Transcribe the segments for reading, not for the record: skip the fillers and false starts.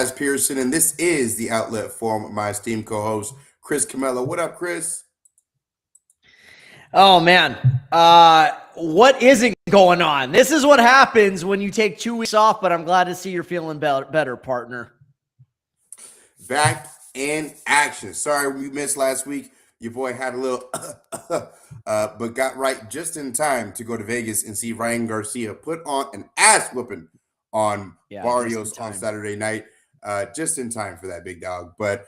Chaz Pearson, and this is the Outlet Forum with my esteemed co-host, Chris Camella. What up, Chris? Oh, man. What isn't going on? This is what happens when you take 2 weeks off, but I'm glad to see you're feeling better, partner. Back in action. Sorry we missed last week. Your boy had a little, but got right just in time to go to Vegas and see Ryan Garcia put on an ass whooping on Barrios on Saturday night. Just in time for that big dog. But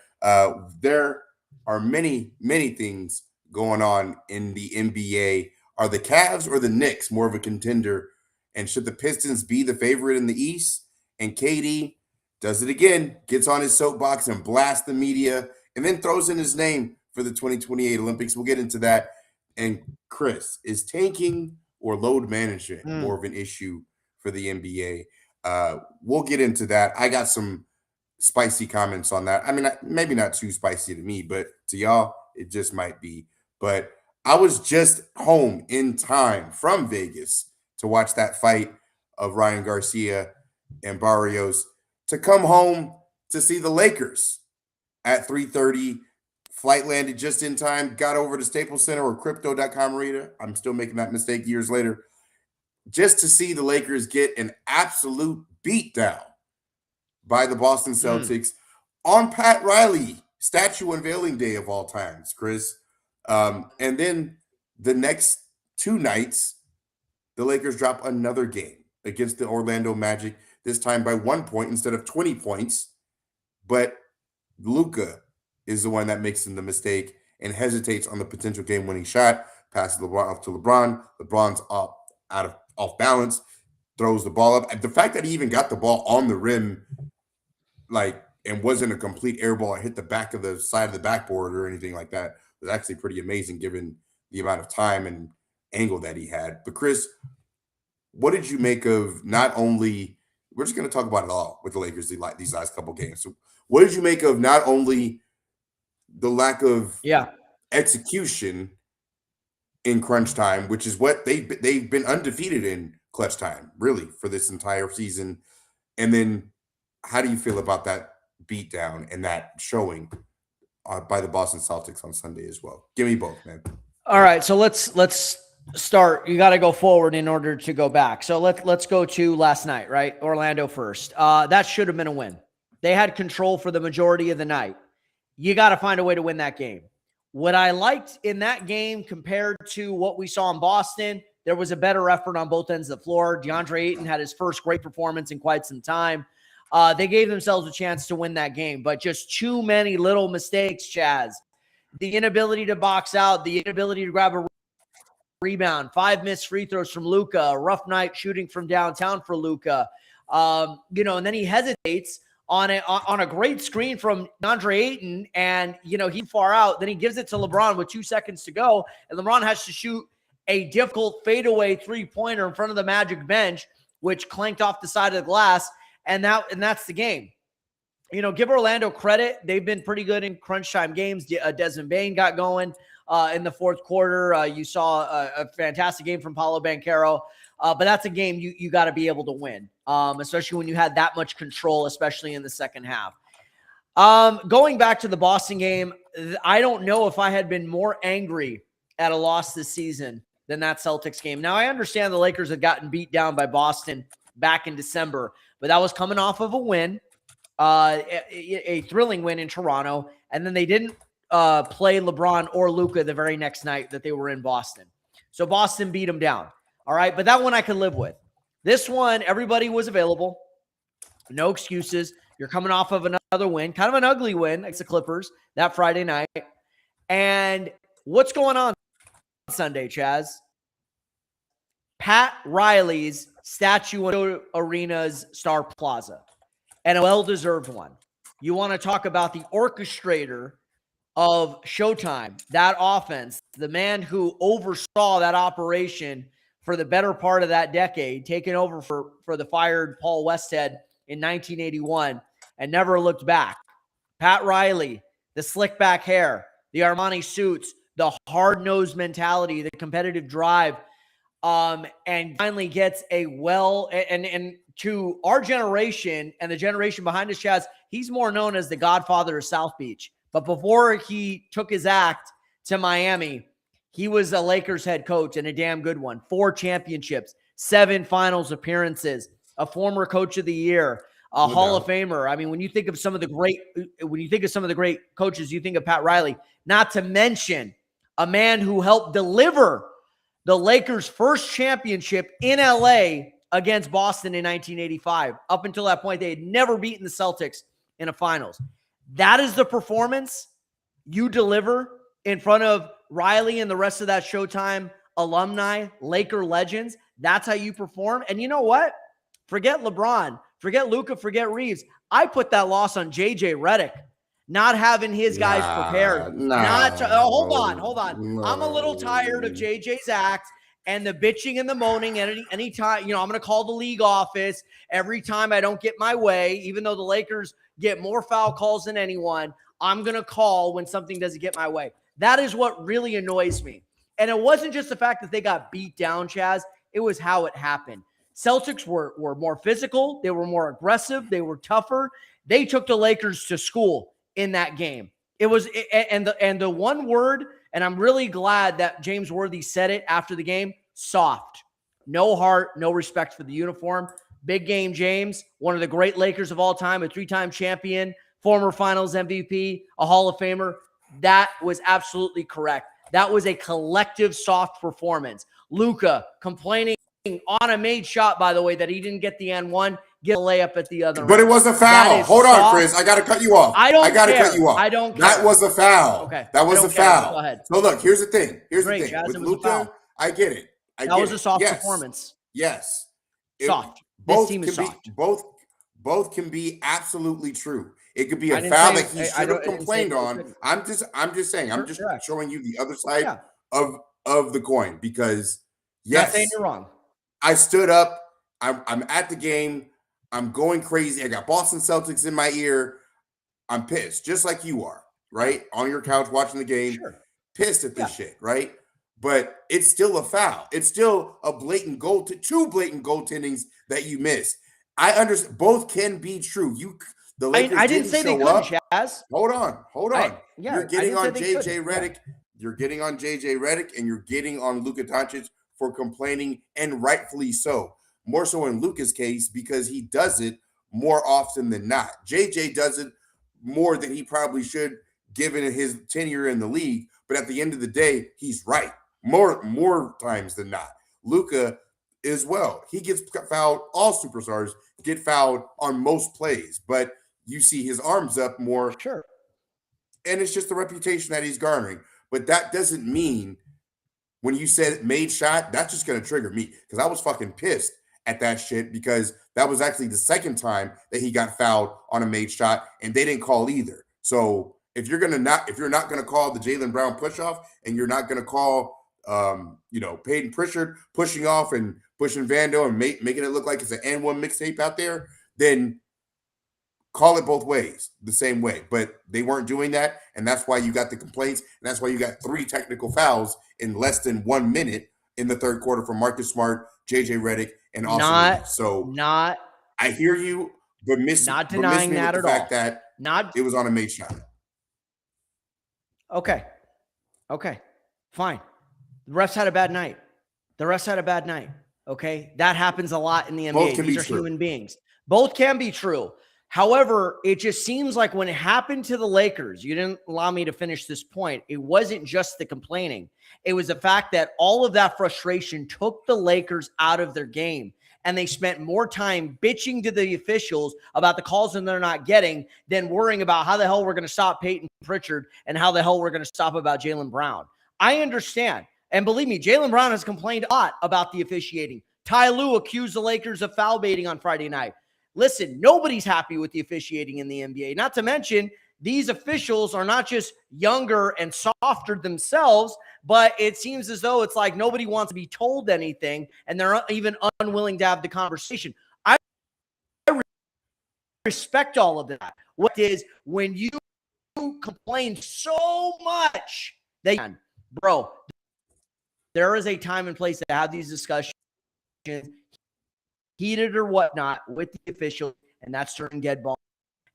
there are many, many things going on in the NBA. Are the Cavs or the Knicks more of a contender? And should the Pistons be the favorite in the East? And KD does it again, gets on his soapbox and blasts the media, and then throws in his name for the 2028 Olympics. We'll get into that. And Chris, is tanking or load management more of an issue for the NBA? We'll get into that. I got some spicy comments on that. I mean, maybe not too spicy to me, but to y'all, it just might be. But I was just home in time from Vegas to watch that fight of Ryan Garcia and Barrios, to come home to see the Lakers at 3:30. Flight landed just in time, got over to Staples Center or Crypto.com Arena. I'm still making that mistake years later. Just to see the Lakers get an absolute beatdown by the Boston Celtics on Pat Riley, statue unveiling day of all times, Chris. And then the next 2 nights, the Lakers drop another game against the Orlando Magic, this time by 1 point instead of 20 points. But Luka is the one that makes the mistake and hesitates on the potential game-winning shot, passes LeBron off to LeBron. LeBron's off balance, throws the ball up. The fact that he even got the ball on the rim, and wasn't a complete air ball, hit the back of the side of the backboard or anything like that, was actually pretty amazing given the amount of time and angle that he had. But Chris, what did you make of not only, we're just going to talk about it all with the Lakers these last couple games. So what did you make of not only the lack of execution in crunch time, which is what they've been undefeated in clutch time, really, for this entire season, and then how do you feel about that beatdown and that showing by the Boston Celtics on Sunday as well? Give me both, man. All right, so let's start. You got to go forward in order to go back. So let's go to last night, right? Orlando first. That should have been a win. They had control for the majority of the night. You got to find a way to win that game. What I liked in that game compared to what we saw in Boston, there was a better effort on both ends of the floor. DeAndre Ayton had his first great performance in quite some time. They gave themselves a chance to win that game, but just too many little mistakes, Chaz. The inability to box out, the inability to grab a rebound, 5 missed free throws from Luka, a rough night shooting from downtown for Luka. And then he hesitates on a great screen from DeAndre Ayton, and he's far out. Then he gives it to LeBron with 2 seconds to go, and LeBron has to shoot a difficult fadeaway 3-pointer in front of the Magic bench, which clanked off the side of the glass, and that's the game. Give Orlando credit; they've been pretty good in crunch time games. Desmond Bane got going in the fourth quarter. You saw a fantastic game from Paolo Banchero. But that's a game you got to be able to win, especially when you had that much control, especially in the second half. Going back to the Boston game, I don't know if I had been more angry at a loss this season than that Celtics game. Now, I understand the Lakers had gotten beat down by Boston back in December, but that was coming off of a win, a thrilling win in Toronto, and then they didn't play LeBron or Luka the very next night that they were in Boston. So Boston beat them down. All right, but that one I could live with. This one, everybody was available. No excuses. You're coming off of another win, kind of an ugly win against the Clippers that Friday night. And what's going on Sunday, Chaz? Pat Riley's statue arena's Star Plaza, and a well-deserved one. You want to talk about the orchestrator of Showtime, that offense, the man who oversaw that operation for the better part of that decade, taking over for the fired Paul Westhead in 1981 and never looked back. Pat Riley, the slick back hair, the Armani suits, the hard-nosed mentality, the competitive drive, and finally gets and to our generation and the generation behind us, Chaz, he's more known as the godfather of South Beach. But before he took his act to Miami, he was a Lakers head coach and a damn good one. 4 championships, 7 finals appearances, a former coach of the year, a Hall of Famer. I mean, when you think of some of the great coaches, you think of Pat Riley, not to mention a man who helped deliver the Lakers' first championship in LA against Boston in 1985. Up until that point, they had never beaten the Celtics in a finals. That is the performance you deliver in front of Riley and the rest of that Showtime alumni, Laker legends. That's how you perform. And you know what? Forget LeBron, forget Luka, forget Reeves. I put that loss on JJ Redick, not having his guys prepared. Hold on. I'm a little tired of JJ's act and the bitching and the moaning. And anytime, I'm going to call the league office every time I don't get my way, even though the Lakers get more foul calls than anyone. I'm going to call when something doesn't get my way. That is what really annoys me. And it wasn't just the fact that they got beat down, Chaz. It was how it happened. Celtics were more physical. They were more aggressive. They were tougher. They took the Lakers to school in that game. It was, and the one word, and I'm really glad that James Worthy said it after the game, soft. No heart, no respect for the uniform. Big game, James, one of the great Lakers of all time, a 3-time champion, former finals MVP, a Hall of Famer. That was absolutely correct. That was a collective soft performance. Luka complaining on a made shot, by the way, that he didn't get the N1, get a layup at the other. But it was a foul. Hold on, Chris. I got to cut you off. I got to cut you off. I don't care. That was a foul. Okay. That was a foul. Go ahead. So look, here's the thing. Chaz, With Luka, I get it. That was a soft performance. Yes. Soft. This team is soft. Both can be absolutely true. It could be a foul that he should have complained on. I'm just saying. I'm just showing you the other side of the coin because yes, not saying you're wrong. I stood up. I'm at the game. I'm going crazy. I got Boston Celtics in my ear. I'm pissed, just like you are, right? On your couch watching the game, pissed at this shit, right? But it's still a foul. It's still a blatant goal, 2 blatant goaltendings that you missed. I understand both can be true. The Lakers I didn't say they couldn't, Chaz. Hold on. You're getting on JJ Redick. You're getting on JJ Redick, and you're getting on Luka Doncic for complaining, and rightfully so. More so in Luka's case because he does it more often than not. JJ does it more than he probably should, given his tenure in the league. But at the end of the day, he's right more times than not. Luka as well. He gets fouled. All superstars get fouled on most plays, but you see his arms up more. Sure. And it's just the reputation that he's garnering. But that doesn't mean when you said made shot, that's just going to trigger me because I was fucking pissed at that shit because that was actually the second time that he got fouled on a made shot and they didn't call either. So if you're not going to call the Jaylen Brown push off and you're not going to call, Peyton Pritchard pushing off and pushing Vando and making it look like it's an N1 mixtape out there, then call it both ways, the same way. But they weren't doing that, and that's why you got the complaints, and that's why you got 3 technical fouls in less than 1 minute in the third quarter from Marcus Smart, JJ Redick, and Austin. I hear you, but not denying that at all. Fact that it was on a made shot. Okay, fine. The refs had a bad night. Okay, that happens a lot in the NBA. These are human beings. Both can be true. However, it just seems like when it happened to the Lakers, you didn't allow me to finish this point. It wasn't just the complaining. It was the fact that all of that frustration took the Lakers out of their game. And they spent more time bitching to the officials about the calls that they're not getting than worrying about how the hell we're going to stop Peyton Pritchard and how the hell we're going to stop about Jaylen Brown. I understand. And believe me, Jaylen Brown has complained a lot about the officiating. Ty Lue accused the Lakers of foul baiting on Friday night. Listen, nobody's happy with the officiating in the NBA. Not to mention, these officials are not just younger and softer themselves, but it seems as though it's like nobody wants to be told anything, and they're even unwilling to have the conversation. I respect all of that. What is when you complain so much that, bro, there is a time and place to have these discussions. heated or whatnot with the officials, and that's certain dead ball.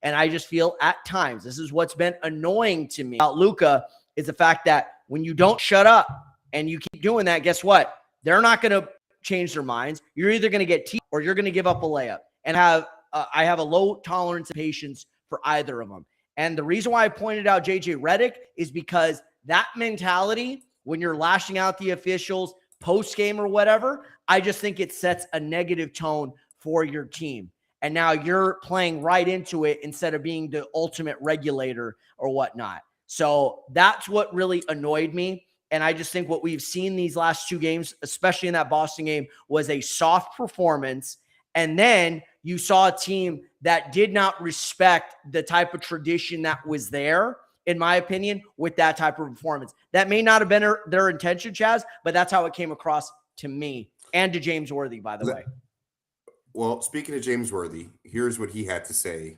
And I just feel at times, this is what's been annoying to me about Luka, is the fact that when you don't shut up and you keep doing that, guess what? They're not going to change their minds. You're either going to get teed or you're going to give up a layup. And I have a low tolerance of patience for either of them. And the reason why I pointed out JJ Redick is because that mentality, when you're lashing out the officials post game or whatever, I just think it sets a negative tone for your team. And now you're playing right into it instead of being the ultimate regulator or whatnot. So that's what really annoyed me. And I just think what we've seen these last two games, especially in that Boston game, was a soft performance. And then you saw a team that did not respect the type of tradition that was there, in my opinion, with that type of performance. That may not have been their intention, Chaz, but that's how it came across to me and to James Worthy, by the way. Well, speaking of James Worthy, here's what he had to say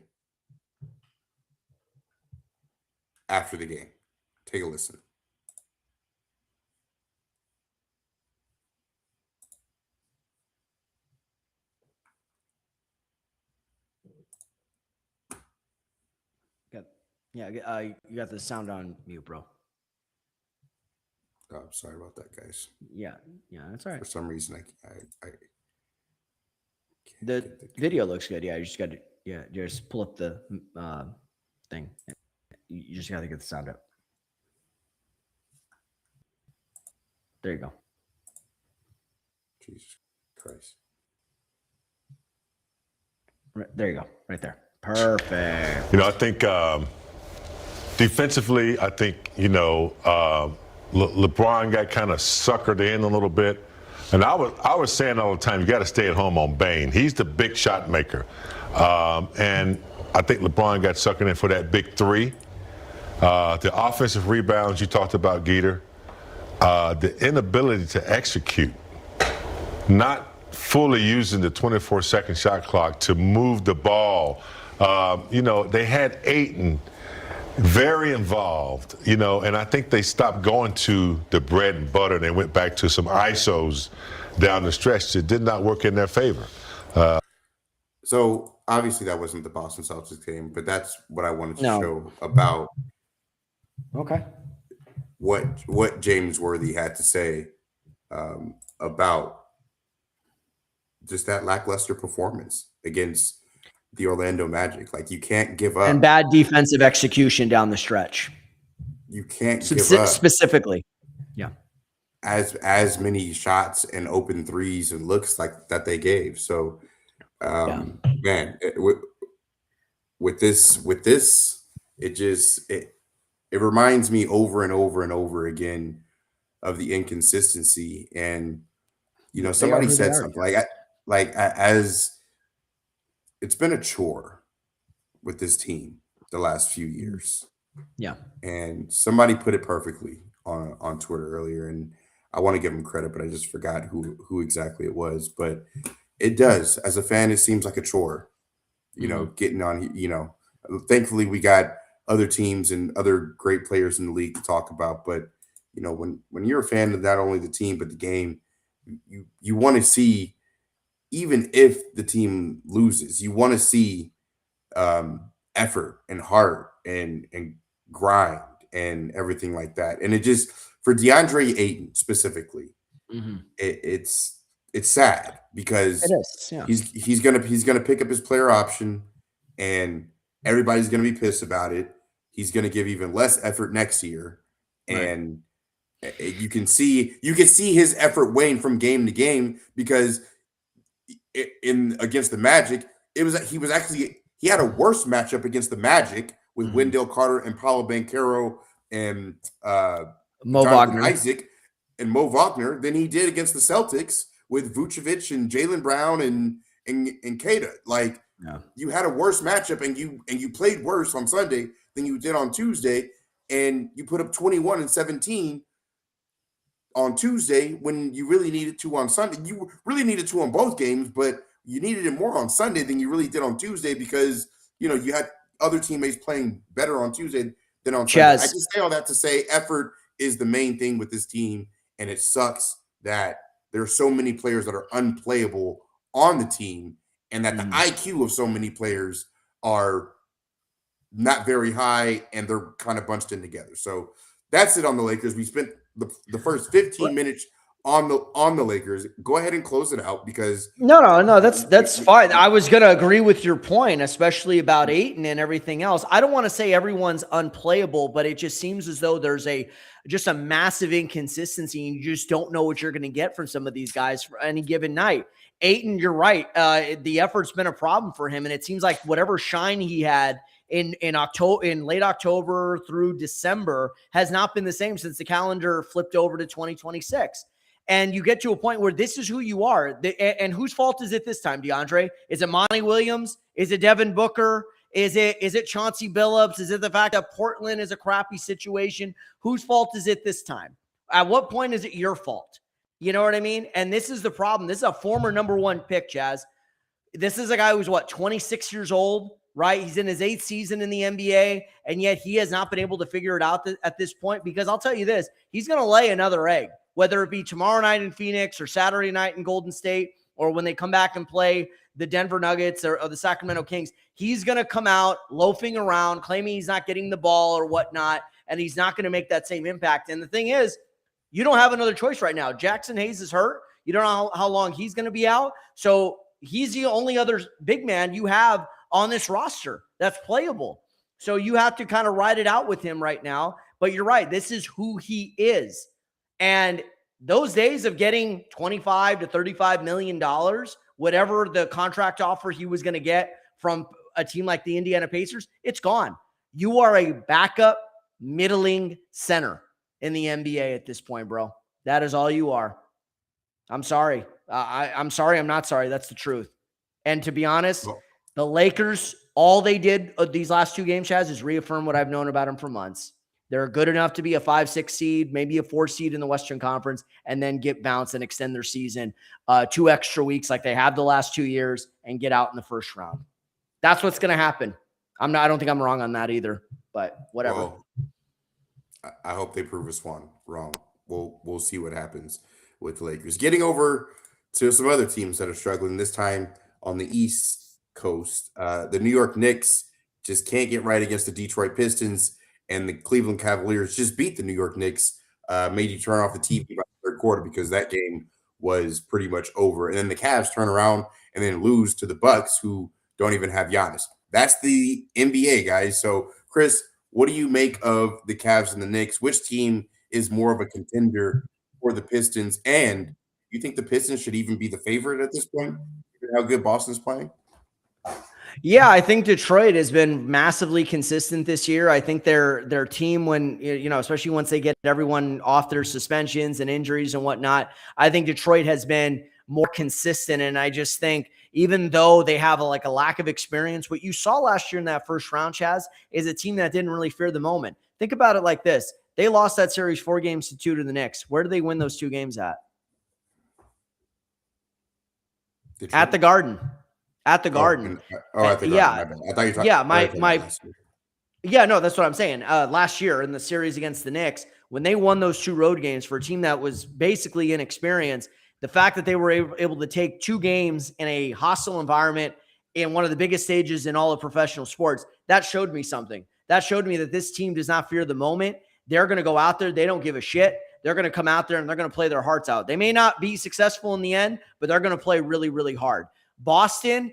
after the game. Take a listen. Yeah, you got the sound on mute, bro. Oh, sorry about that, guys. Yeah, that's all right. For some reason, I the video looks good. Yeah, you just got to just pull up the thing. You just got to get the sound up. There you go. Jesus Christ. There you go. Right there. Perfect. I think defensively, I think, LeBron got kind of suckered in a little bit. And I was saying all the time, you got to stay at home on Bane. He's the big shot maker. And I think LeBron got suckered in for that big three. The offensive rebounds you talked about, Geeter. The inability to execute. Not fully using the 24-second shot clock to move the ball. They had Ayton very involved, and I think they stopped going to the bread and butter and they went back to some ISOs down the stretch that did not work in their favor. So obviously that wasn't the Boston Celtics game, but that's what I wanted to show about what James Worthy had to say about just that lackluster performance against the Orlando Magic. Like, you can't give up. And bad defensive execution down the stretch. You can't give up. Specifically. Yeah. As many shots and open threes and looks like that they gave. So, man, with this, it reminds me over and over and over again of the inconsistency. And, somebody said something as it's been a chore with this team the last few years. Yeah. And somebody put it perfectly on Twitter earlier, and I want to give him credit, but I just forgot who exactly it was. But it does. As a fan, it seems like a chore, getting on, thankfully we got other teams and other great players in the league to talk about. But, when you're a fan of not only the team, but the game, you want to see, even if the team loses, you want to see effort and heart and grind and everything like that. And it just, for DeAndre Ayton specifically, it's sad because it is, yeah. he's gonna pick up his player option, and everybody's gonna be pissed about it. He's gonna give even less effort next year, and you can see his effort wane from game to game, because against the Magic, he had a worse matchup against the Magic with Wendell Carter and Paolo Banchero and Mo Wagner, Isaac and Mo Wagner than he did against the Celtics with Vucevic and Jaylen Brown and Keita. Like, you had a worse matchup, and you played worse on Sunday than you did on Tuesday, and you put up 21 and 17 on Tuesday when you really needed to on Sunday. You really needed to on both games, but you needed it more on Sunday than you really did on Tuesday, because you had other teammates playing better on Tuesday than on Sunday. I just say all that to say effort is the main thing with this team, and it sucks that there are so many players that are unplayable on the team, and that the IQ of so many players are not very high, and they're kind of bunched in together. So that's it on the Lakers. We spent the first 15 minutes on the Lakers. Go ahead and close it out because no, that's fine. I was gonna agree with your point, especially about Ayton and everything else. I don't want to say everyone's unplayable, but it just seems as though there's just a massive inconsistency, and you just don't know what you're going to get from some of these guys for any given night. Ayton, you're right. The effort's been a problem for him, and it seems like whatever shine he had in late October through December has not been the same since the calendar flipped over to 2026. And you get to a point where this is who you are. And whose fault is it this time, DeAndre? Is it Monty Williams? Is it Devin Booker? Is it Chauncey Billups? Is it the fact that Portland is a crappy situation? Whose fault is it this time? At what point is it your fault? You know what I mean? And this is the problem. This is a former number one pick, Chaz. This is a guy who's 26 years old, right? He's in his 8th season in the NBA, and yet he has not been able to figure it out at this point, because I'll tell you this, he's going to lay another egg, whether it be tomorrow night in Phoenix or Saturday night in Golden State, or when they come back and play the Denver Nuggets or the Sacramento Kings. He's going to come out loafing around, claiming he's not getting the ball or whatnot, and he's not going to make that same impact. And the thing is, you don't have another choice right now. Jackson Hayes is hurt. You don't know how long he's going to be out. So he's the only other big man you have on this roster that's playable. So you have to kind of ride it out with him right now. But you're right. This is who he is. And those days of getting $25 to $35 million, whatever the contract offer he was going to get from a team like the Indiana Pacers, it's gone. You are a backup middling center in the NBA at this point, bro. That is all you are. I'm sorry. I'm sorry. I'm not sorry. That's the truth. And to be honest, the Lakers, all they did these last 2 games, Chaz, is reaffirm what I've known about them for months. They're good enough to be a 5-6 seed, maybe a 4 seed in the Western Conference, and then get bounced and extend their season 2 extra weeks like they have the last 2 years and get out in the first round. That's what's going to happen. I don't think I'm wrong on that either, but whatever. Well, I hope they prove us wrong. We'll see what happens with the Lakers. Getting over to some other teams that are struggling this time on the East Coast. The New York Knicks just can't get right against the Detroit Pistons, and the Cleveland Cavaliers just beat the New York Knicks, made you turn off the TV by the third quarter because that game was pretty much over. And then the Cavs turn around and then lose to the Bucks, who don't even have Giannis. That's the NBA, guys. So, Chris, what do you make of the Cavs and the Knicks? Which team is more of a contender for the Pistons? And you think the Pistons should even be the favorite at this point, given how good Boston's playing? Yeah, I think Detroit has been massively consistent this year. I think their team, when, especially once they get everyone off their suspensions and injuries and whatnot, I think Detroit has been more consistent. And I just think, even though they have a lack of experience, what you saw last year in that first round, Chaz, is a team that didn't really fear the moment. Think about it like this. They lost that series 4-2 to the Knicks. Where did they win those 2 games at? Detroit. At the Garden. At the Garden. At the Garden. Yeah. I thought you were talking Yeah, no, that's what I'm saying. Last year in the series against the Knicks, when they won those 2 road games for a team that was basically inexperienced, the fact that they were able to take 2 games in a hostile environment in one of the biggest stages in all of professional sports, that showed me something. That showed me that this team does not fear the moment. They're going to go out there. They don't give a shit. They're going to come out there and they're going to play their hearts out. They may not be successful in the end, but they're going to play really, really hard. Boston,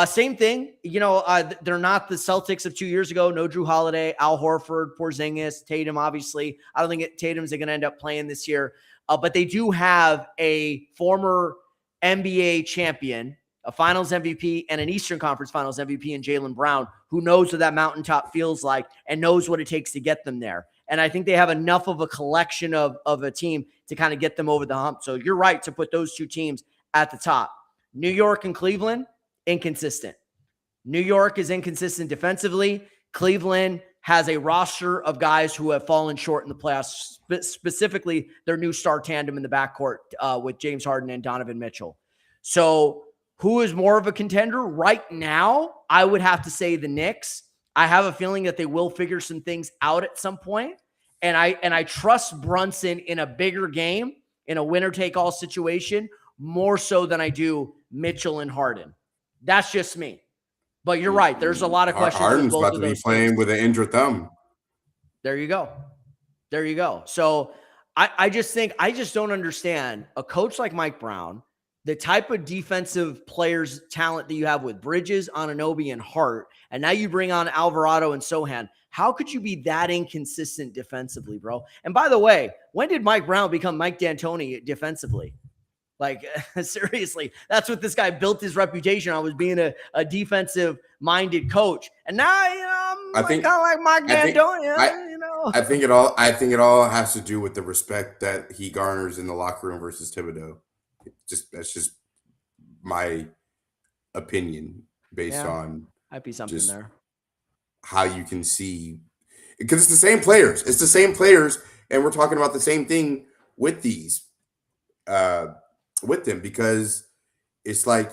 same thing. They're not the Celtics of 2 years ago. No Drew Holiday, Al Horford, Porzingis, Tatum, obviously. I don't think Tatum's going to end up playing this year. But they do have a former NBA champion, a Finals MVP, and an Eastern Conference Finals MVP in Jaylen Brown, who knows what that mountaintop feels like and knows what it takes to get them there. And I think they have enough of a collection of a team to kind of get them over the hump. So you're right to put those 2 teams at the top. New York and Cleveland, inconsistent. New York is inconsistent defensively. Cleveland has a roster of guys who have fallen short in the playoffs, specifically their new star tandem in the backcourt with James Harden and Donovan Mitchell. So who is more of a contender right now? I would have to say the Knicks. I have a feeling that they will figure some things out at some point. And I trust Brunson in a bigger game, in a winner-take-all situation, more so than I do Mitchell and Harden. That's just me. But you're right. There's a lot of questions with Harden's both about of to be those playing teams. with an injured thumb. There you go. There you go. So I just don't understand a coach like Mike Brown, the type of defensive players talent that you have with Bridges, Anunoby, and Hart, and now you bring on Alvarado and Sohan. How could you be that inconsistent defensively, bro? And by the way, when did Mike Brown become Mike D'Antoni defensively? Like, seriously, that's what this guy built his reputation on, was being a defensive-minded coach. And now, I'm kind of like Mike D'Antoni, I think it all has to do with the respect that he garners in the locker room versus Thibodeau. That's just my opinion based on might be something there. How you can see, because it's the same players. It's the same players, and we're talking about the same thing with these, with them, because it's like,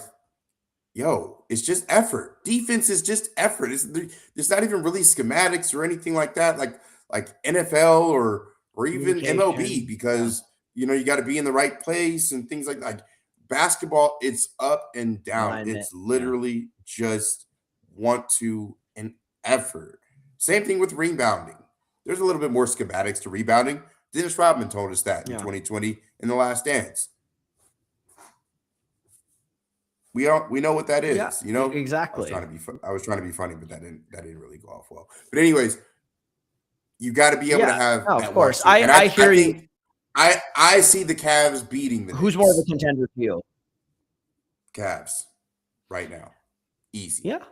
yo, it's just effort. Defense is just effort. It's not even really schematics or anything like that, like NFL or even MLB, because you got to be in the right place and things like that. Like basketball, it's up and down. It's literally just want to and effort. Same thing with rebounding. There's a little bit more schematics to rebounding. Dennis Rodman told us that in 2020 in The Last Dance. We know what that is. Exactly. I was trying to be funny, but that didn't really go off well. But anyways, you got to be able to have. No, that of course, I hear you. I see the Cavs beating the Who's Knicks. more of a contender for you? Cavs right now, easy. Yeah.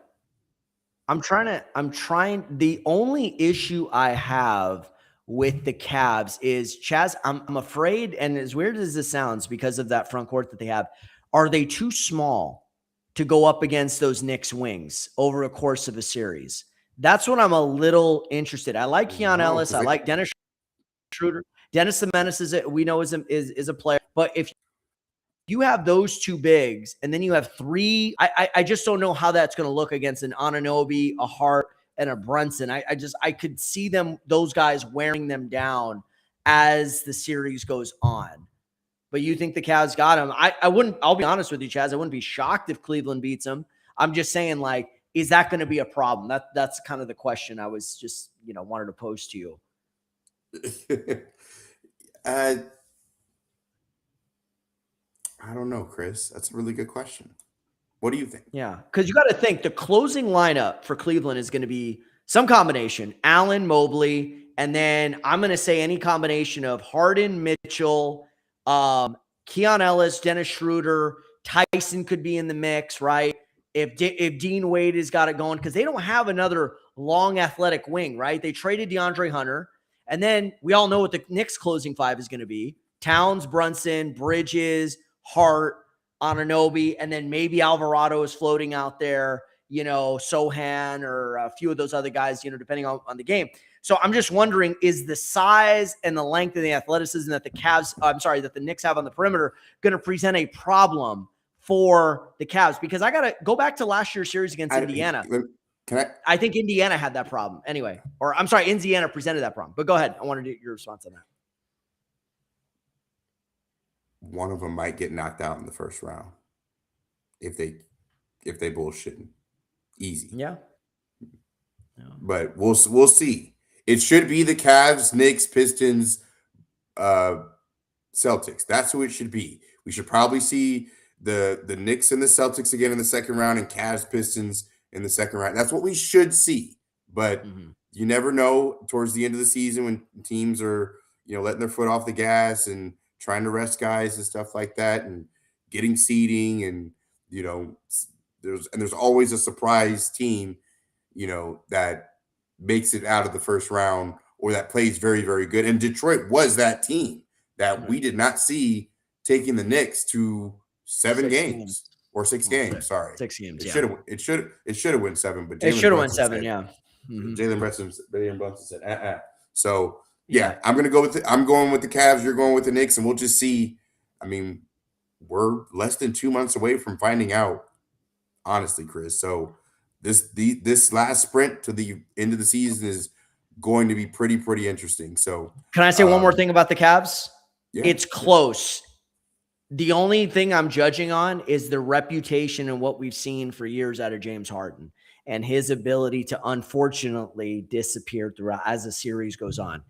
I'm trying. The only issue I have with the Cavs is, Chaz, I'm afraid, and as weird as this sounds, because of that front court that they have, are they too small to go up against those Knicks wings over a course of a series? That's what I'm a little interested. I like Keon Ellis. I like Dennis Schroeder. Dennis the Menace is a player. But if you have those two bigs, and then you have three, I just don't know how that's going to look against an Anunoby, a Hart, and a Brunson. I could see those guys wearing them down as the series goes on. But you think the Cavs got them? I'll be honest with you, Chaz. I wouldn't be shocked if Cleveland beats them. I'm just saying, like, is that going to be a problem? That's kind of the question I was just, wanted to pose to you. I don't know, Chris. That's a really good question. What do you think? Yeah, because you got to think the closing lineup for Cleveland is going to be some combination, Allen, Mobley, and then I'm going to say any combination of Harden, Mitchell, Keon Ellis, Dennis Schroeder, Tyson could be in the mix, right? If Dean Wade has got it going, because they don't have another long athletic wing, right? They traded DeAndre Hunter, and then we all know what the Knicks closing five is going to be: Towns, Brunson, Bridges, Hart, Anunoby, and then maybe Alvarado is floating out there, Sohan or a few of those other guys, depending on the game. So I'm just wondering, is the size and the length and the athleticism that that the Knicks have on the perimeter going to present a problem for the Cavs? Because I got to go back to last year's series against Indiana. I think Indiana had that problem anyway. Or I'm sorry, Indiana presented that problem. But go ahead. I wanted to get your response on that. One of them might get knocked out in the first round if they bullshitting. Easy. Yeah. But we'll see. It should be the Cavs, Knicks, Pistons, Celtics. That's who it should be. We should probably see the Knicks and the Celtics again in the second round, and Cavs, Pistons in the second round. That's what we should see. But you never know towards the end of the season when teams are, letting their foot off the gas and trying to rest guys and stuff like that, and getting seeding, and there's always a surprise team, that makes it out of the first round or that plays very, very good. And Detroit was that team that we did not see taking the Knicks to 7 games or 6 games. Sorry, 6 games. It should have won 7, but it should have won 7. Yeah. Jalen Brunson said, So yeah, I'm going with the Cavs. You're going with the Knicks, and we'll just see. I mean, we're less than 2 months away from finding out, honestly, Chris. So this last sprint to the end of the season is going to be pretty interesting. So can I say one more thing about the Cavs? Yeah. It's close. The only thing I'm judging on is the reputation and what we've seen for years out of James Harden and his ability to unfortunately disappear throughout as the series goes on.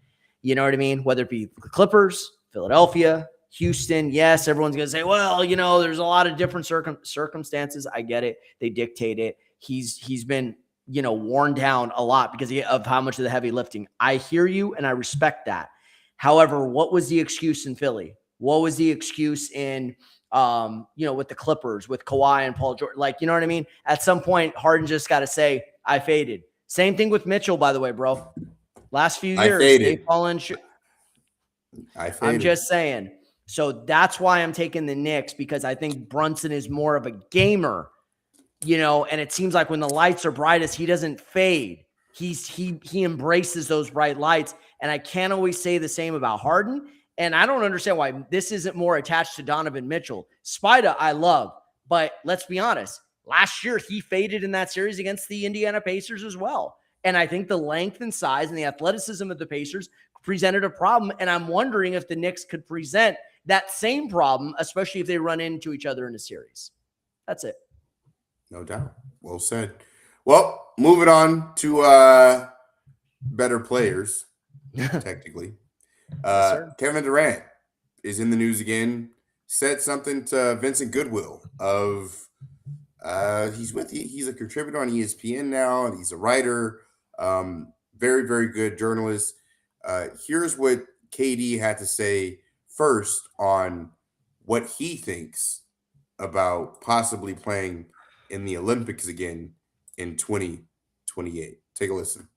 You know what I mean? Whether it be the Clippers, Philadelphia, Houston. Yes, everyone's going to say, well, there's a lot of different circumstances. I get it. They dictate it. He's been, worn down a lot because of how much of the heavy lifting. I hear you and I respect that. However, what was the excuse in Philly? What was the excuse in, with the Clippers, with Kawhi and Paul George? Like, you know what I mean? At some point, Harden just got to say, I faded. Same thing with Mitchell, by the way, bro. Last few years, they've fallen. I'm just saying. So that's why I'm taking the Knicks, because I think Brunson is more of a gamer, and it seems like when the lights are brightest, he doesn't fade. He embraces those bright lights. And I can't always say the same about Harden. And I don't understand why this isn't more attached to Donovan Mitchell. Spida, I love. But let's be honest. Last year, he faded in that series against the Indiana Pacers as well. And I think the length and size and the athleticism of the Pacers presented a problem. And I'm wondering if the Knicks could present that same problem, especially if they run into each other in a series. That's it. No doubt. Well said. Well, moving on to better players, technically. Kevin Durant is in the news again. Said something to Vincent Goodwill of he's a contributor on ESPN now, and he's a writer. Very, very good journalist. Here's what KD had to say first on what he thinks about possibly playing in the Olympics again in 2028. Take a listen.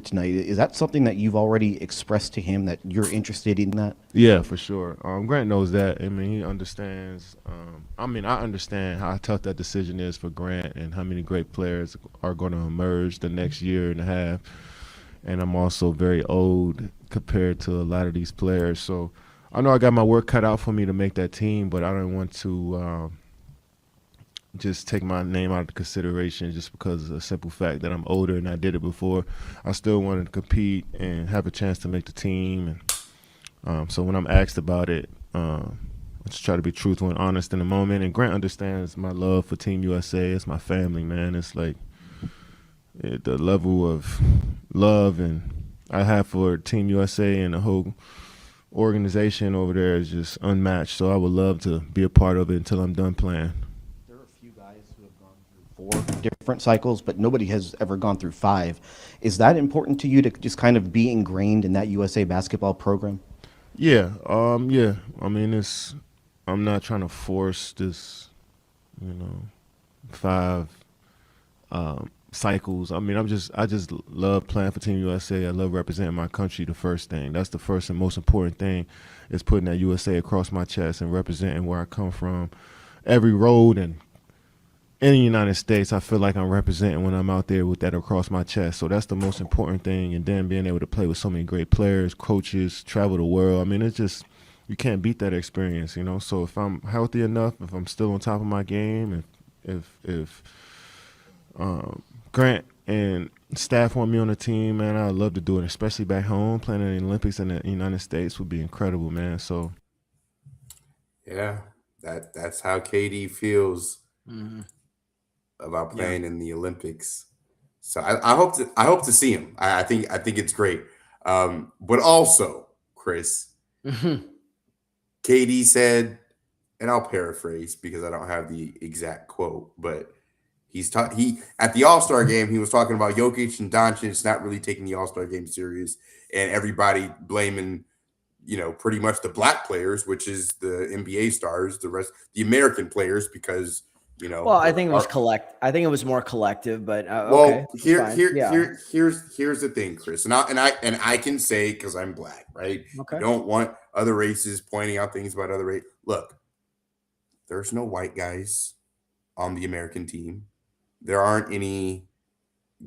Tonight, is that something that you've already expressed to him that you're interested in that? Yeah, for sure. Grant knows that. I mean, he understands. I understand how tough that decision is for Grant and how many great players are going to emerge the next year and a half. And I'm also very old compared to a lot of these players. So I know I got my work cut out for me to make that team, but I don't want to just take my name out of consideration just because of the simple fact that I'm older and I did it before. I still wanted to compete and have a chance to make the team. And so when I'm asked about it, I just try to be truthful and honest in the moment. And Grant understands my love for Team USA. It's my family, man. It's like the level of love and I have for Team USA and the whole organization over there is just unmatched. So I would love to be a part of it until I'm done playing. Four different cycles, but nobody has ever gone through 5. Is that important to you to just kind of be ingrained in that USA basketball program? Yeah. Yeah. I mean, I'm not trying to force this, 5 cycles. I mean, I just love playing for Team USA. I love representing my country. The first thing. That's the first and most important thing is putting that USA across my chest and representing where I come from. Every road and in the United States, I feel like I'm representing when I'm out there with that across my chest. So that's the most important thing. And then being able to play with so many great players, coaches, travel the world. I mean, it's just, you can't beat that experience, So if I'm healthy enough, if I'm still on top of my game, if Grant and staff want me on the team, man, I'd love to do it, especially back home. Playing in the Olympics in the United States would be incredible, man. So, yeah, that's how KD feels. About playing in the Olympics. So I hope to see him. I think it's great. But also, Chris, KD said, and I'll paraphrase because I don't have the exact quote, but he at the All-Star game, he was talking about Jokic and Doncic not really taking the All-Star game serious, and everybody blaming, pretty much the black players, which is the NBA stars, the American players, because well, I think it was I think it was more collective, but well, okay, here's the thing, Chris, and I can say because I'm black, right? Okay. I don't want other races pointing out things about other race. Look, there's no white guys on the American team. There aren't any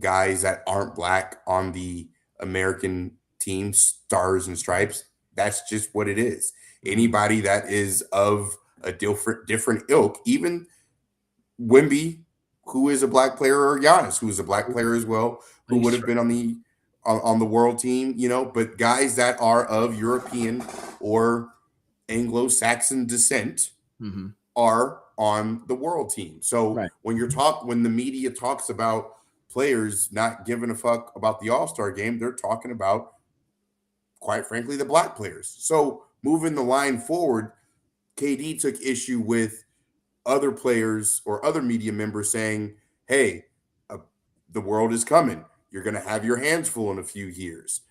guys that aren't black on the American team, stars and stripes. That's just what it is. Anybody that is of a different ilk, even Wemby, who is a black player, or Giannis, who is a black player as well, who would have been on the world team, but guys that are of European or Anglo-Saxon descent Mm-hmm. are on the world team. So Right. when the media talks about players not giving a fuck about the All-Star game, they're talking about, quite frankly, the black players. So moving the line forward, KD took issue with other players or other media members saying, "Hey, the world is coming. You're going to have your hands full in a few years.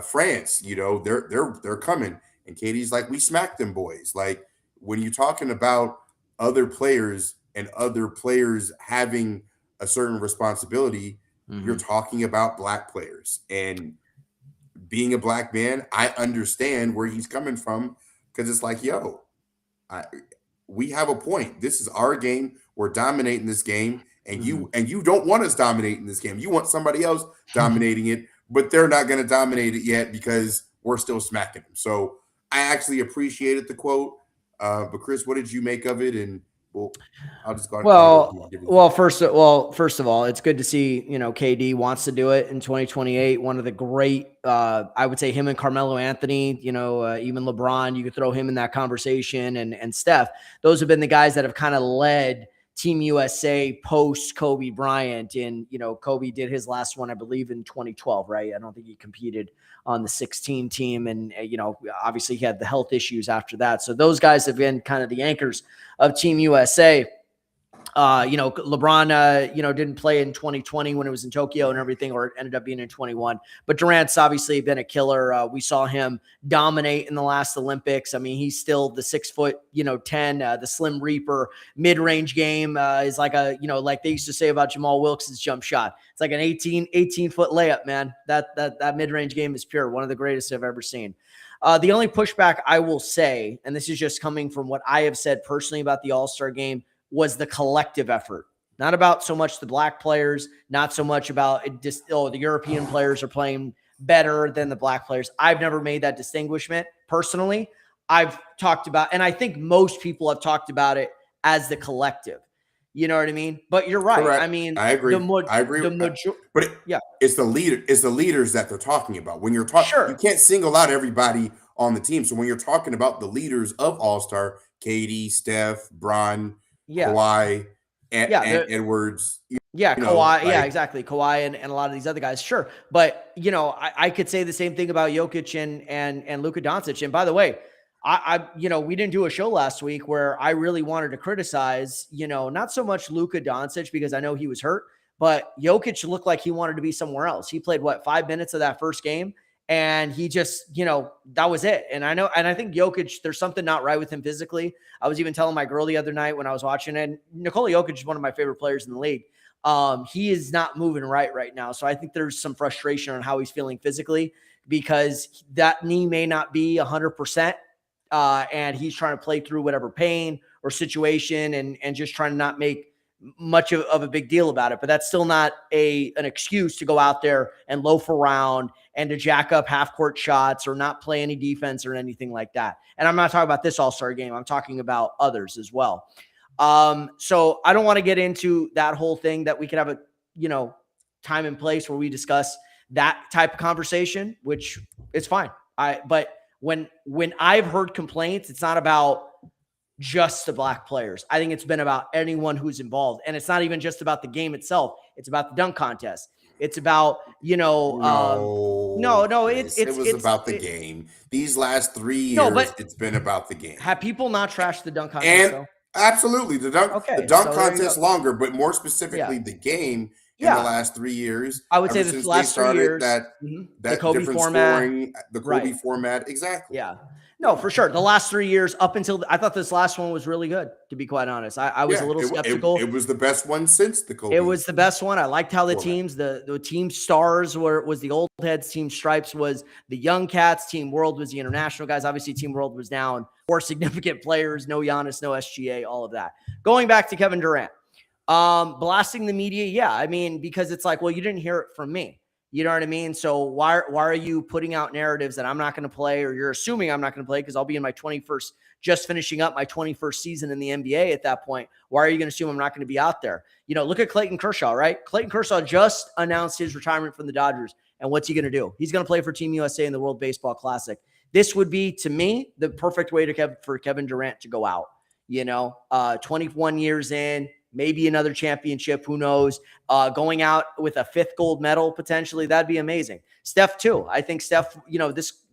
France, they're coming." And Katie's like, "We smacked them boys." Like, when you're talking about other players and other players having a certain responsibility, you're talking about black players. And being a black man, I understand where he's coming from, because it's like, yo, we have a point. This is our game. We're dominating this game, and you don't want us dominating this game. You want somebody else dominating it, but they're not going to dominate it yet because we're still smacking them. So I actually appreciated the quote. But Chris, what did you make of it? And I'll just go ahead. First of all, it's good to see, KD wants to do it in 2028. One of the great, I would say, him and Carmelo Anthony, even LeBron, you could throw him in that conversation, and Steph. Those have been the guys that have kind of led Team USA post Kobe Bryant. And, Kobe did his last one, I believe, in 2012, right? I don't think he competed on the 16 team. And, obviously he had the health issues after that. So those guys have been kind of the anchors of Team USA. LeBron, didn't play in 2020 when it was in Tokyo and everything, or it ended up being in 21. But Durant's obviously been a killer. We saw him dominate in the last Olympics. I mean, he's still the 6'10", the Slim Reaper. Mid-range game is like like they used to say about Jamal Wilkes' jump shot. It's like an 18-foot layup, man. That mid-range game is pure. One of the greatest I've ever seen. The only pushback I will say, and this is just coming from what I have said personally about the All-Star game, was the collective effort. Not about so much the black players, not so much about the European players are playing better than the black players. I've never made that distinguishment personally. I've talked about, and I think most people have talked about it as the collective. You know what I mean? But you're right. Correct. I mean, I agree. It's the leader. It's the leaders that they're talking about. When you're talking, Sure, you can't single out everybody on the team. So when you're talking about the leaders of All-Star, KD, Steph, Bron, Kawhi, and Edwards. Kawhi. Exactly. Kawhi and a lot of these other guys. Sure. But, I could say the same thing about Jokic and Luka Doncic. And by the way, we didn't do a show last week where I really wanted to criticize, not so much Luka Doncic because I know he was hurt, but Jokic looked like he wanted to be somewhere else. He played 5 minutes of that first game. And he just, that was it. And I think Jokic, there's something not right with him physically. I was even telling my girl the other night when I was watching it, Nikola Jokic is one of my favorite players in the league. He is not moving right now. So I think there's some frustration on how he's feeling physically because that knee may not be 100%. And he's trying to play through whatever pain or situation and just trying to not make much of a big deal about it, but that's still not an excuse to go out there and loaf around and to jack up half court shots or not play any defense or anything like that. And I'm not talking about this All-Star game. I'm talking about others as well. So I don't want to get into that whole thing that we could have a, time and place where we discuss that type of conversation, which it's fine. But when I've heard complaints, it's not about just the black players. I think it's been about anyone who's involved. And it's not even just about the game itself. It's about the dunk contest. It's about, it was about the game. These last 3 years, it's been about the game. Have people not trashed the dunk contest, though? Absolutely. The dunk contest longer, but more specifically the game in the last 3 years. I would say the last 3 years. That the Kobe format. Scoring, the Kobe format. Exactly. Yeah. No, for sure. The last 3 years up until I thought this last one was really good, to be quite honest. I was a little skeptical. It was the best one since the Kobe. It was the best one. I liked how the teams, the team stars was the old heads, Team Stripes was the young cats, Team World was the international guys. Obviously, Team World was down 4 significant players, no Giannis, no SGA, all of that. Going back to Kevin Durant, blasting the media. Because it's like, well, you didn't hear it from me. You know what I mean? So why are you putting out narratives that I'm not going to play, or you're assuming I'm not going to play because I'll be in my 21st, just finishing up my 21st season in the NBA at that point. Why are you going to assume I'm not going to be out there? Look at Clayton Kershaw, right? Clayton Kershaw just announced his retirement from the Dodgers. And what's he going to do? He's going to play for Team USA in the World Baseball Classic. this would be, to me, the perfect way for Kevin Durant to go out. 21 years in, maybe another championship, who knows? Going out with a 5th gold medal potentially, that'd be amazing. Steph too. I think Steph,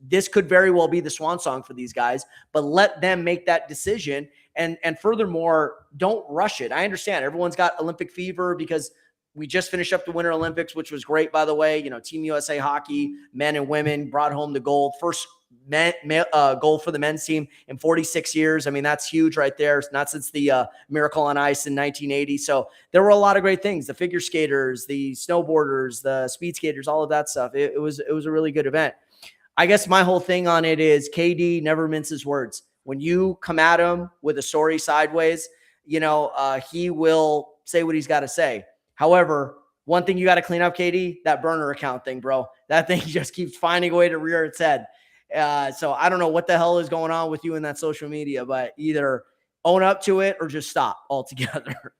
this could very well be the swan song for these guys, but let them make that decision. And furthermore, don't rush it. I understand everyone's got Olympic fever because we just finished up the Winter Olympics, which was great, by the way. Team USA hockey, men and women, brought home the gold. First gold for the men's team in 46 years. I mean, that's huge right there. It's not since the Miracle on Ice in 1980. So there were a lot of great things. The figure skaters, the snowboarders, the speed skaters, all of that stuff. It was a really good event. I guess my whole thing on it is KD never minces words. When you come at him with a story sideways, he will say what he's got to say. However, one thing you got to clean up, KD, that burner account thing, bro. That thing just keeps finding a way to rear its head. So I don't know what the hell is going on with you in that social media, but either own up to it or just stop altogether.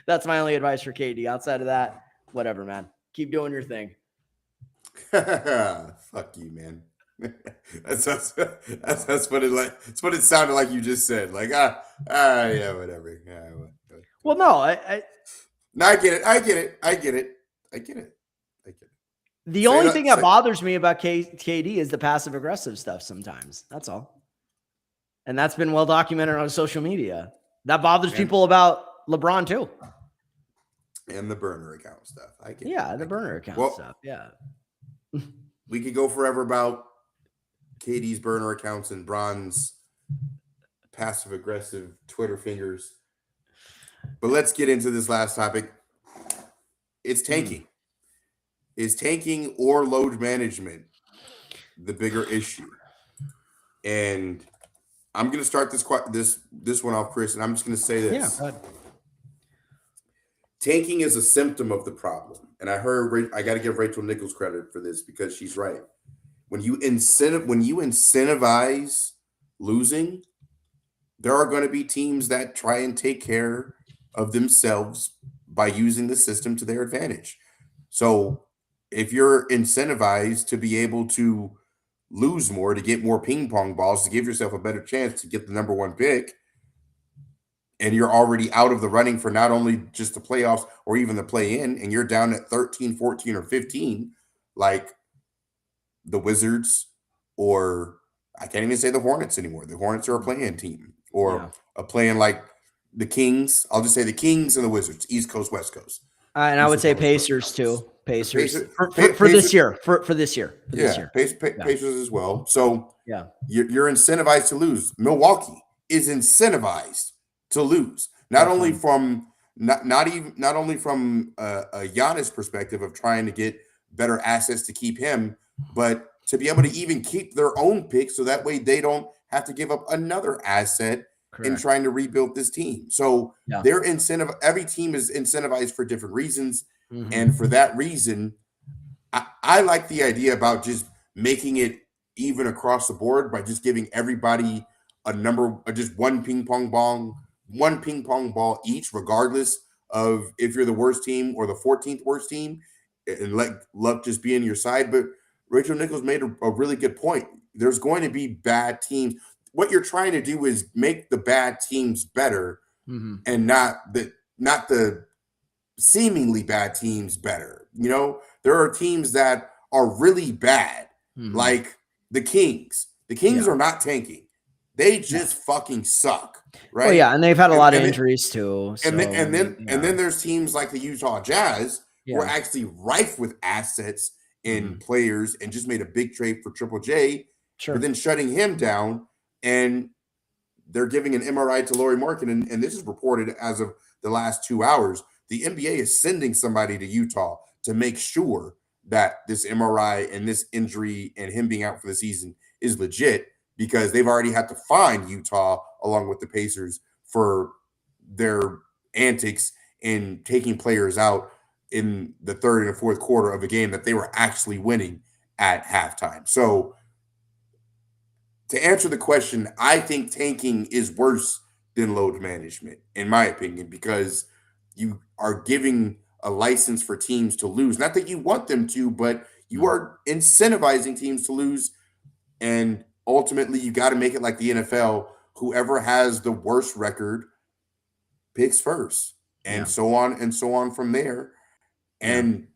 That's my only advice for KD. Outside of that, whatever, man. Keep doing your thing. Fuck you, man. That's what it sounded like you just said. Like, yeah, whatever. Yeah, well, no, I get it. The only thing that bothers me about KD is the passive aggressive stuff sometimes. That's all. And that's been well documented on social media. That bothers people about LeBron too. And the burner account stuff. I get it. The burner account stuff. Yeah. We could go forever about KD's burner accounts and Bron's passive aggressive Twitter fingers. But let's get into this last topic. It's tanking. Is tanking or load management the bigger issue? And I'm going to start this one off, Chris, and I'm just going to say this. Yeah, tanking is a symptom of the problem. And I got to give Rachel Nichols credit for this because she's right. When you incentivize losing, there are going to be teams that try and take care of themselves by using the system to their advantage. So if you're incentivized to be able to lose more, to get more ping pong balls, to give yourself a better chance to get the number 1 pick, and you're already out of the running for not only just the playoffs or even the play-in, and you're down at 13, 14, or 15, like the Wizards, or I can't even say the Hornets anymore. The Hornets are a play-in team, or a play-in like the Kings. I'll just say the Kings and the Wizards, East Coast, West Coast. And I would say Pacers too. Pacers for this year. For this year. Pacers as well. So you're incentivized to lose. Milwaukee is incentivized to lose. Not only from a Giannis perspective of trying to get better assets to keep him, but to be able to even keep their own pick so that way they don't have to give up another asset in trying to rebuild this team. So their incentive, every team is incentivized for different reasons. Mm-hmm. And for that reason, I like the idea about just making it even across the board by just giving everybody a number, just one ping pong ball each, regardless of if you're the worst team or the 14th worst team, and let luck just be on your side. But Rachel Nichols made a really good point. There's going to be bad teams. What you're trying to do is make the bad teams better, and not the seemingly bad teams better. There are teams that are really bad, like the Kings. The Kings are not tanking. They just fucking suck, right? Oh yeah, and they've had a lot of injuries too. So, and then there's teams like the Utah Jazz who are actually rife with assets and players, and just made a big trade for Triple J, but then shutting him down, and they're giving an MRI to Lauri Markkanen, and this is reported as of the last 2 hours. The NBA is sending somebody to Utah to make sure that this MRI and this injury and him being out for the season is legit, because they've already had to fine Utah along with the Pacers for their antics in taking players out in the third and fourth quarter of a game that they were actually winning at halftime. So to answer the question, I think tanking is worse than load management, in my opinion, because you are giving a license for teams to lose. Not that you want them to, but you are incentivizing teams to lose And ultimately, you got to make it like the NFL. Whoever has the worst record picks first, Yeah. and so on from there. And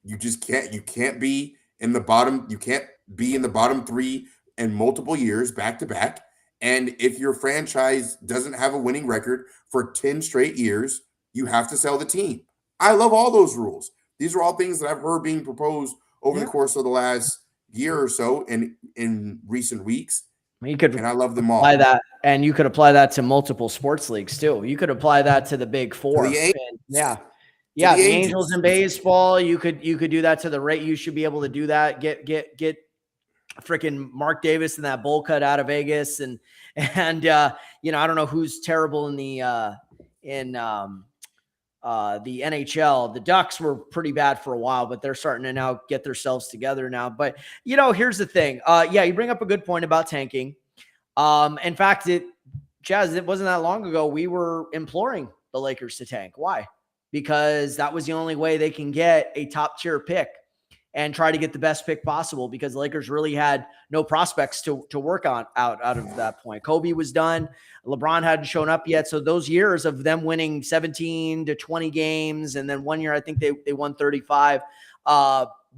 you just can't be in the bottom. You can't be in the bottom three in multiple years back to back. And if your franchise doesn't have a winning record for 10 straight years, you have to sell the team. I love all those rules. These are all things that I've heard being proposed over the course of the last year or so and in recent weeks. You could And I love them all. apply that, and you could apply that to multiple sports leagues too. You could apply that to the Big Four. The Yeah. the The Angels. Angels in baseball. You could do that to the rate. You should be able to do that. Get freaking Mark Davis and that bowl cut out of Vegas, and I don't know who's terrible in the NHL. The Ducks were pretty bad for a while, but they're starting to now get themselves together now. But here's the thing. You bring up a good point about tanking. In fact, Chaz, it wasn't that long ago we were imploring the Lakers to tank. Why? Because that was the only way they can get a top tier pick and try to get the best pick possible, because the Lakers really had no prospects to work on out of that point. Kobe was done. LeBron hadn't shown up yet. So those years of them winning 17 to 20 games, and then one year I think they won 35,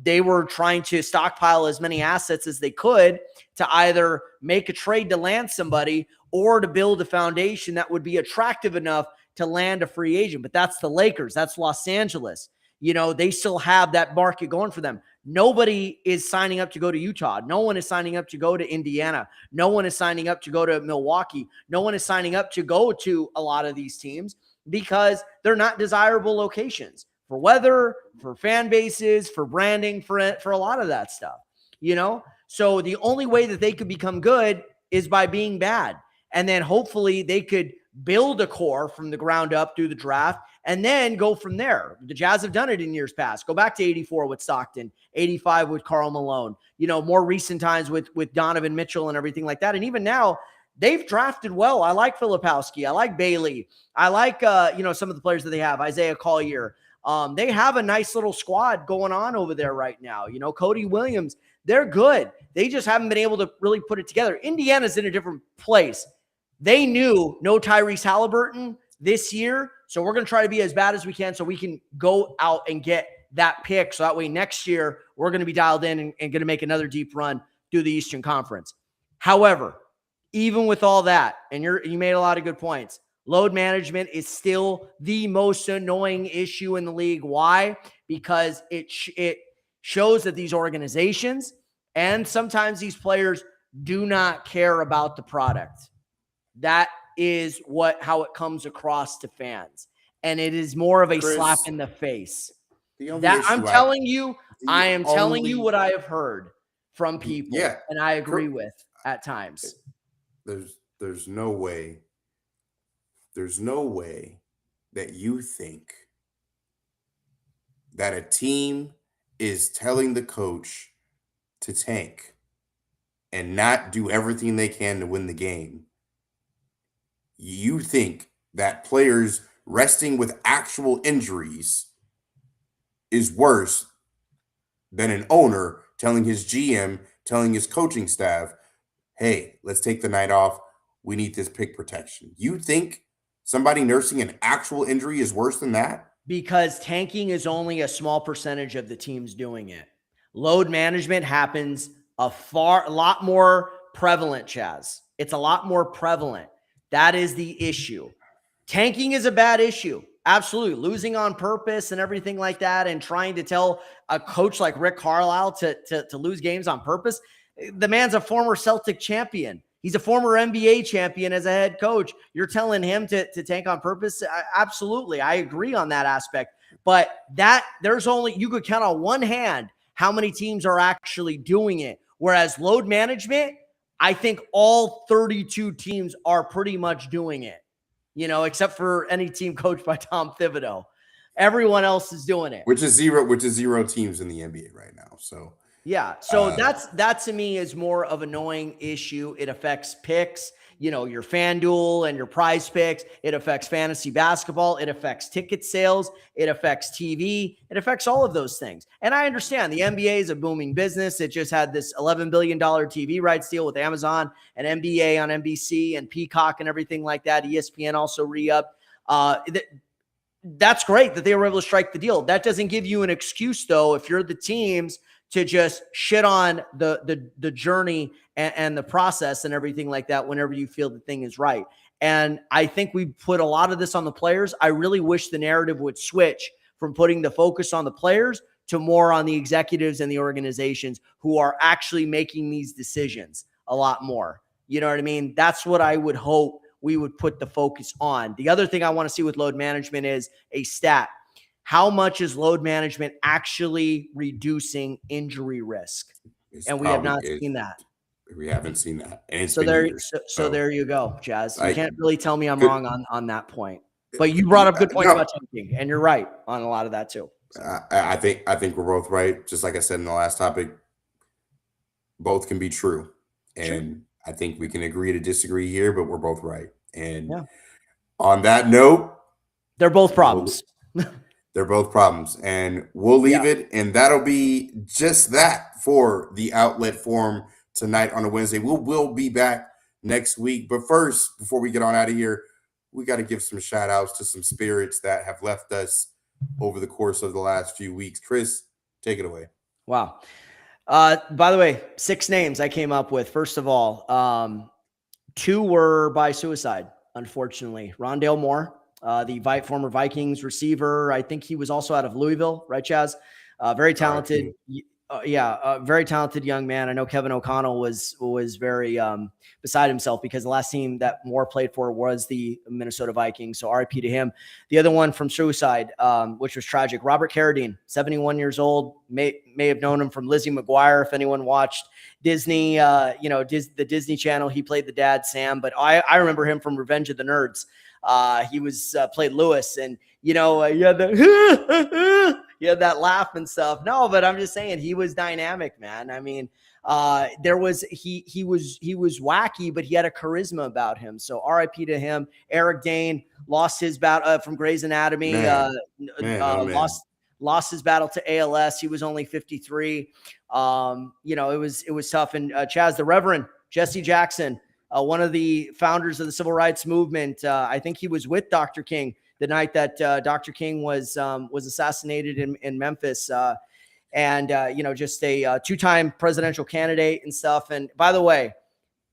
they were trying to stockpile as many assets as they could to either make a trade to land somebody or to build a foundation that would be attractive enough to land a free agent. But that's the Lakers. That's Los Angeles. They still have that market going for them. Nobody is signing up to go to Utah. No one is signing up to go to Indiana. No one is signing up to go to Milwaukee. No one is signing up to go to a lot of these teams because they're not desirable locations for weather, for fan bases, for branding, for a lot of that stuff. So the only way that they could become good is by being bad. And then hopefully they could build a core from the ground up through the draft and then go from there. The Jazz have done it in years past. Go back to 84 with Stockton, 85 with Karl Malone, more recent times with Donovan Mitchell and everything like that. And even now, they've drafted well. I like Filipowski. I like Bailey. I like, some of the players that they have, Isaiah Collier. They have a nice little squad going on over there right now. Cody Williams, they're good. They just haven't been able to really put it together. Indiana's in a different place. They knew no Tyrese Halliburton this year, so we're going to try to be as bad as we can so we can go out and get that pick. So that way next year we're going to be dialed in and going to make another deep run through the Eastern Conference. However, even with all that, and you made a lot of good points, load management is still the most annoying issue in the league. Why? Because it shows that these organizations and sometimes these players do not care about the product. That is how it comes across to fans. And it is more of a Chris, slap in the face. I'm telling you what I have heard from people and I agree with at times. There's no way that you think that a team is telling the coach to tank and not do everything they can to win the game. You think that players resting with actual injuries is worse than an owner telling his GM, telling his coaching staff, hey, let's take the night off. We need this pick protection. You think somebody nursing an actual injury is worse than that? Because tanking is only a small percentage of the teams doing it. Load management happens a lot more prevalent, Chaz. It's a lot more prevalent. That is the issue. Tanking is a bad issue. Absolutely. Losing on purpose and everything like that, and trying to tell a coach like Rick Carlisle to lose games on purpose. The man's a former Celtic champion. He's a former NBA champion as a head coach. You're telling him to tank on purpose? Absolutely. I agree on that aspect. But you could count on one hand how many teams are actually doing it. Whereas load management, I think all 32 teams are pretty much doing it, except for any team coached by Tom Thibodeau. Everyone else is doing it. Which is zero teams in the NBA right now. So yeah. So that to me is more of an annoying issue. It affects picks. your FanDuel and your Prize Picks. It affects fantasy basketball. It affects ticket sales. It affects TV. It affects all of those things. And I understand the NBA is a booming business. It just had this $11 billion TV rights deal with Amazon and NBA on NBC and Peacock and everything like that. ESPN also re-upped. That's great that they were able to strike the deal. That doesn't give you an excuse, though, if you're the teams, to just shit on the journey and the process and everything like that whenever you feel the thing is right. And I think we put a lot of this on the players. I really wish the narrative would switch from putting the focus on the players to more on the executives and the organizations who are actually making these decisions a lot more. You know what I mean? That's what I would hope we would put the focus on. The other thing I want to see with load management is a stat. How much is load management actually reducing injury risk? And we have not seen that. We haven't seen that. And it's so been there, years. so there you go, Chaz. You can't really tell me I'm wrong on that point. But you brought up good points about tanking, and you're right on a lot of that too. So. I think we're both right. Just like I said in the last topic, both can be true. And I think we can agree to disagree here, but we're both right. And on that note, they're both problems. They're both problems. And we'll leave it. And that'll be just that for the Outlet Forum tonight on a Wednesday. We'll be back next week. But first, before we get on out of here, we got to give some shout outs to some spirits that have left us over the course of the last few weeks. Chris, take it away. Wow. By the way, 6 names I came up with. First of all, 2 were by suicide, unfortunately. Rondale Moore, the former Vikings receiver. I think he was also out of Louisville, right, Chaz? Very talented. Very talented young man. I know Kevin O'Connell was very beside himself because the last team that Moore played for was the Minnesota Vikings. So RIP to him. The other one from suicide, which was tragic. Robert Carradine, 71 years old. May have known him from Lizzie McGuire. If anyone watched Disney, the Disney Channel, he played the dad Sam. But I remember him from Revenge of the Nerds. He was played Lewis, and he had that laugh and stuff. No, but I'm just saying he was dynamic, man. I mean, he was wacky, but he had a charisma about him. So RIP to him. Eric Dane lost his battle from Grey's Anatomy. Lost his battle to ALS. He was only 53. It was tough. And Chaz, the Reverend Jesse Jackson, one of the founders of the civil rights movement. I think he was with Dr. King the night that Dr. King was assassinated in Memphis. Just a 2-time presidential candidate and stuff. And by the way,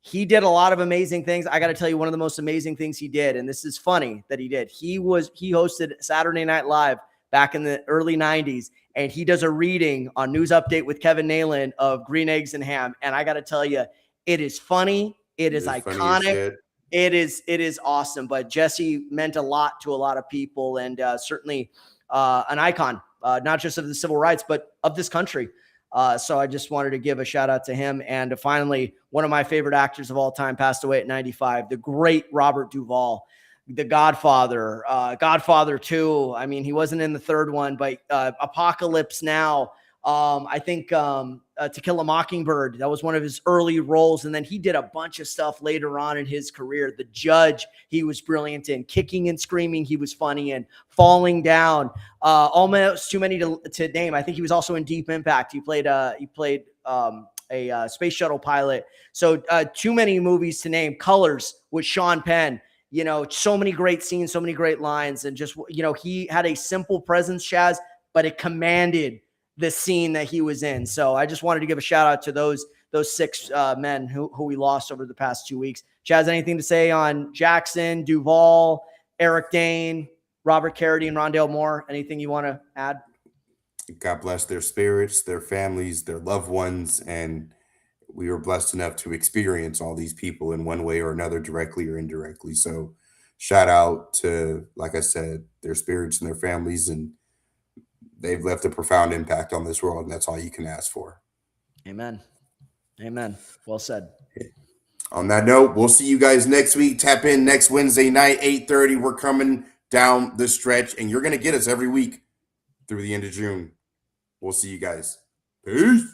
he did a lot of amazing things. I got to tell you, one of the most amazing things he did, and this is funny that he did. He hosted Saturday Night Live back in the early 90s, and he does a reading on News Update with Kevin Nealon of Green Eggs and Ham. And I got to tell you, it is funny. It is iconic. It is awesome. But Jesse meant a lot to a lot of people, and certainly an icon, not just of the civil rights, but of this country. So I just wanted to give a shout out to him. And finally, one of my favorite actors of all time passed away at 95, the great Robert Duvall, the Godfather, Godfather 2. I mean, he wasn't in the third one, but Apocalypse Now. I think To Kill a Mockingbird, that was one of his early roles. And then he did a bunch of stuff later on in his career. The Judge, he was brilliant in. Kicking and Screaming, he was funny in. Falling Down, almost too many to name. I think he was also in Deep Impact. He played a space shuttle pilot. So too many movies to name. Colors with Sean Penn. So many great scenes, so many great lines. And just, he had a simple presence, Chaz, but it commanded the scene that he was in. So I just wanted to give a shout out to those 6 men who we lost over the past 2 weeks. Chaz, anything to say on Jackson, Duvall, Eric Dane, Robert Carradine, Rondale Moore? Anything you want to add? God bless their spirits, their families, their loved ones. And we were blessed enough to experience all these people in one way or another, directly or indirectly. So shout out to, like I said, their spirits and their families, and they've left a profound impact on this world, and that's all you can ask for. Amen. Well said. On that note, we'll see you guys next week. Tap in next Wednesday night, 8:30. We're coming down the stretch, and you're going to get us every week through the end of June. We'll see you guys. Peace.